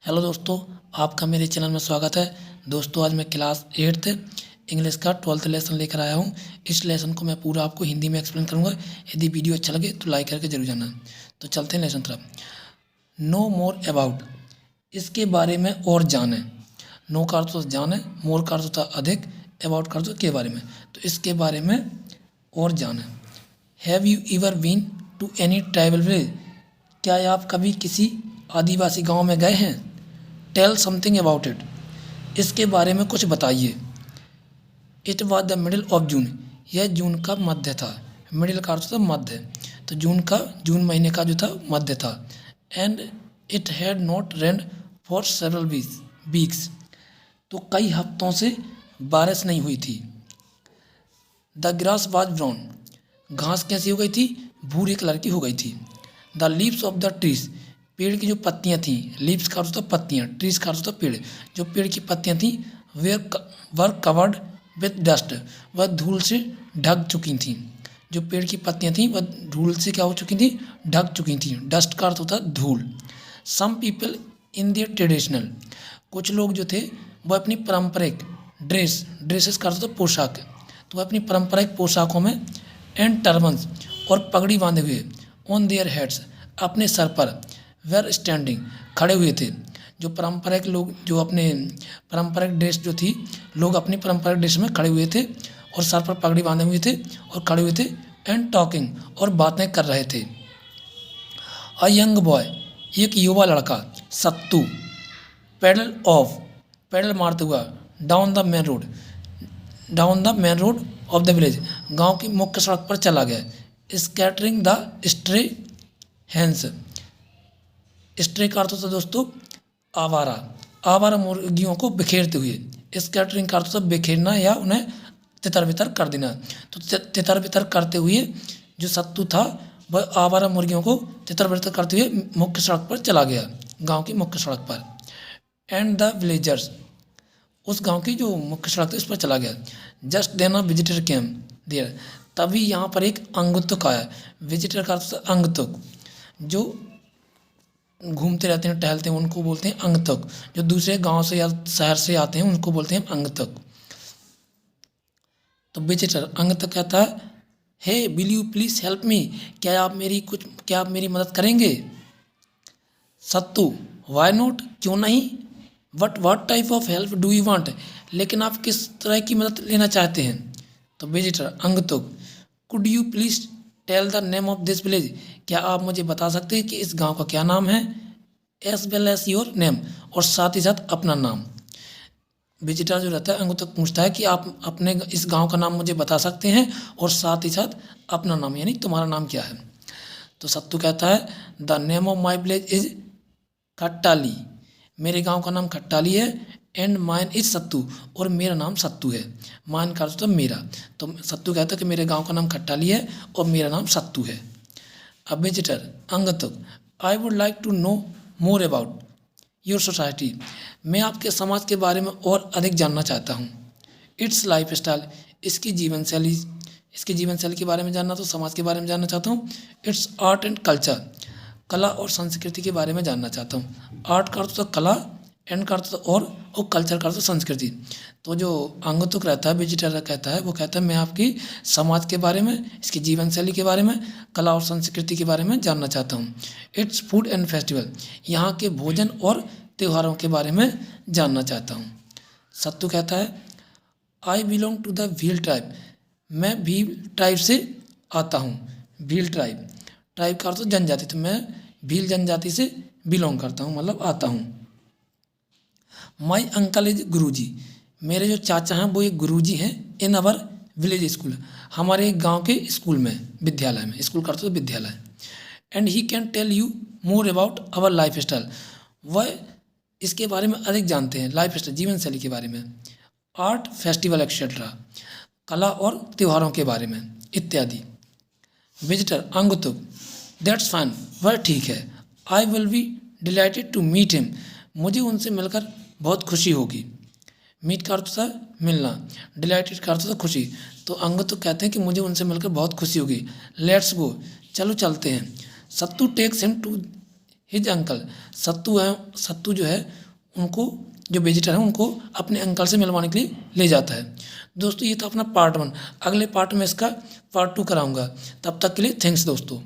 Hello दोस्तों, आपका मेरे चैनल में स्वागत है। दोस्तों, आज मैं क्लास 8th इंग्लिश का 12th लेसन लेकर आया हूँ। इस लेसन को मैं पूरा आपको हिंदी में एक्सप्लेन करूँगा। यदि वीडियो अच्छा लगे तो लाइक करके जरूर जाना। तो चलते हैं लेसन तरफ। नो मोर अबाउट, इसके बारे में और जाने। नो का अर्थ होता जाने, मोर का अर्थ होता अधिक, अबाउट का अर्थ होता के बारे में। तो इसके बारे में और जाने। Have you ever been to any tribal village, क्या आप कभी किसी आदिवासी गांव में गए हैं। टेल समथिंग अबाउट इट, इसके बारे में कुछ बताइए। It was the middle of June, यह जून का मध्य था। मिडिल का अर्थ था मध्य, तो जून महीने का जो था मध्य था। And it had not rained for several weeks, तो कई हफ्तों से बारिश नहीं हुई थी। द ग्रास वाज ब्राउन, घास कैसी हो गई थी, भूरे कलर की हो गई थी। The leaves of the trees, पेड़ की जो पत्तियां थीं, लीव्स का अर्थ होता पत्तियां, ट्रीज का अर्थ होता पेड़, जो पेड़ की पत्तियां थीं वर कवर्ड विद डस्ट, वह धूल से ढक चुकी थीं। जो पेड़ की पत्तियां थीं वह धूल से क्या हो चुकी थी, ढक चुकी थीं। डस्ट का अर्थ होता धूल। Some people in their traditional, कुछ लोग जो थे वह अपनी पारंपरिक ड्रेसेस का अर्थ होता पोशाक, तो वह अपनी पारंपरिक पोशाकों में एंड टर्बन्स और पगड़ी बांधे हुए, ऑन देयर हेड्स, अपने सर पर, वेर स्टैंडिंग, खड़े हुए थे। जो पारंपरिक लोग, जो अपने पारंपरिक ड्रेस जो थी, लोग अपनी पारंपरिक ड्रेस में खड़े हुए थे और सर पर पगड़ी बांधे हुए थे और खड़े हुए थे। एंड टॉकिंग, और बातें कर रहे थे। अ यंग बॉय, एक युवा लड़का, सत्तू, पैडल मारते हुआ, down the main road of the village, गांव की मुख्य सड़क पर चला गया। Scattering the stray hens, stray का अर्थ होता है दोस्तों आवारा मुर्गियों को बिखेरते हुए। स्कैटरिंग का अर्थ होता है बिखेरना या उन्हें तितर बितर कर देना। तो तितर बितर करते हुए जो सत्तू था वह आवारा मुर्गियों को तितर बितर करते हुए मुख्य सड़क पर चला गया, गांव की मुख्य सड़क पर। एंड द विलेजर्स, उस गांव की जो मुख्य सड़क थी उस पर चला गया। Just then a visitor came there, तभी यहाँ पर एक अंगतुक आया। विजिटर का अर्थ अंगतुक, जो घूमते रहते हैं, टहलते हैं, उनको बोलते हैं अंगतुक। जो दूसरे गांव से या शहर से आते हैं उनको बोलते हैं अंगतुक। तो विजिटर, अंगतुक कहता है, hey will you please help me, क्या आप मेरी मदद करेंगे। सत्तू, वाई नॉट, क्यों नहीं। What type of help do you want, लेकिन आप किस तरह की मदद लेना चाहते हैं। तो विजिटर, अंगतुक, could you please tell the name of this village, क्या आप मुझे बता सकते हैं कि इस गांव का क्या नाम है। As well as your name, और साथ ही साथ अपना नाम। विजिटर जो रहता है अंगतुक पूछता है कि आप अपने इस गांव का नाम मुझे बता सकते हैं और साथ ही साथ अपना नाम, यानी तुम्हारा नाम क्या है। तो सत्तू कहता है, the name of my village is Khattali, मेरे गांव का नाम खट्टाली है। एंड माइन इज सत्तू, और मेरा नाम सत्तू है। माइन का अर्थ मेरा, तो सत्तू कहता है कि मेरे गांव का नाम खट्टाली है और मेरा नाम सत्तू है। अब विजिटर, अंगतुक, I would like to know more about your society, मैं आपके समाज के बारे में और अधिक जानना चाहता हूँ। इट्स लाइफ स्टाइल, इसकी जीवन शैली के बारे में जानना, तो समाज के बारे में जानना चाहता हूँ। इट्स आर्ट एंड कल्चर, कला और संस्कृति के बारे में जानना चाहता हूँ। आर्ट का अर्थ तो कला, एंड का अर्थ और कल्चर का अर्थ संस्कृति। तो जो अंगतुक रहता है, विजिटर कहता है, वो कहता है मैं आपकी समाज के बारे में, इसकी जीवन शैली के बारे में, कला और संस्कृति के बारे में जानना चाहता हूँ। इट्स फूड एंड फेस्टिवल, यहाँ के भोजन और त्योहारों के बारे में जानना चाहता हूँ। सत्तू कहता है, I belong to the Bhil tribe, मैं भील ट्राइब से आता हूँ। भील ट्राइब का अर्थ जनजाति, तो मैं भील जनजाति से बिलोंग करता हूँ, मतलब आता हूँ। माई अंकल इज गुरुजी, मेरे जो चाचा हैं वो एक गुरुजी हैं। इन अवर विलेज स्कूल, हमारे गांव के स्कूल में, विद्यालय में, स्कूल करते तो विद्यालय। And he can tell you more about our life style, वह इसके बारे में अधिक जानते हैं, लाइफ स्टाइल, जीवन शैली के बारे में। आर्ट, फेस्टिवल एक्सेट्रा, कला और त्योहारों के बारे में इत्यादि। विजिटर, अंगतुक, दैट्स फाइन, वह ठीक है। I will be delighted to meet him, मुझे उनसे मिलकर बहुत खुशी होगी। मीट का अर्थ था मिलना, डिलाइटेड का अर्थ था खुशी। तो अंगतुक कहते हैं कि मुझे उनसे मिलकर बहुत खुशी होगी। लेट्स गो, चलो चलते हैं। Sattu takes him to his uncle. Sattu जो है उनको, जो विजिटर हैं उनको अपने अंकल से मिलवाने के लिए ले जाता है। दोस्तों ये था अपना पार्ट 1। अगले पार्ट में इसका पार्ट 2 कराऊंगा। तब तक के लिए थैंक्स दोस्तों।